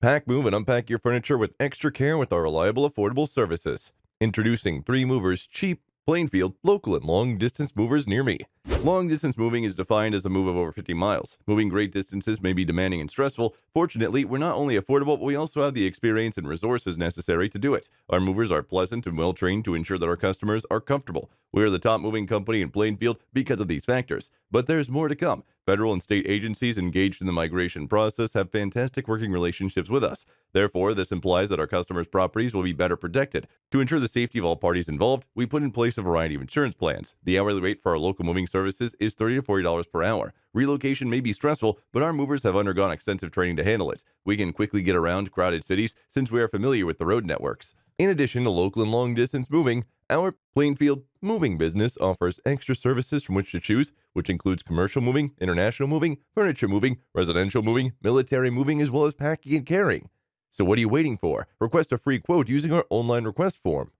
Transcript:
Pack, move, and unpack your furniture with extra care with our reliable, affordable services. Introducing 3 Movers Cheap, Plainfield, local, and long distance movers near me. Long distance moving is defined as a move of over 50 miles. Moving great distances may be demanding and stressful. Fortunately, we're not only affordable, but we also have the experience and resources necessary to do it. Our movers are pleasant and well trained to ensure that our customers are comfortable. We're the top moving company in Plainfield because of these factors. But there's more to come. Federal and state agencies engaged in the migration process have fantastic working relationships with us. Therefore, this implies that our customers' properties will be better protected. To ensure the safety of all parties involved, we put in place a variety of insurance plans. The hourly rate for our local moving services is $30 to $40 per hour. Relocation may be stressful, but our movers have undergone extensive training to handle it. We can quickly get around crowded cities since we are familiar with the road networks. In addition to local and long distance moving, our Plainfield moving business offers extra services from which to choose, which includes commercial moving, international moving, furniture moving, residential moving, military moving, as well as packing and carrying. So what are you waiting for? Request a free quote using our online request form.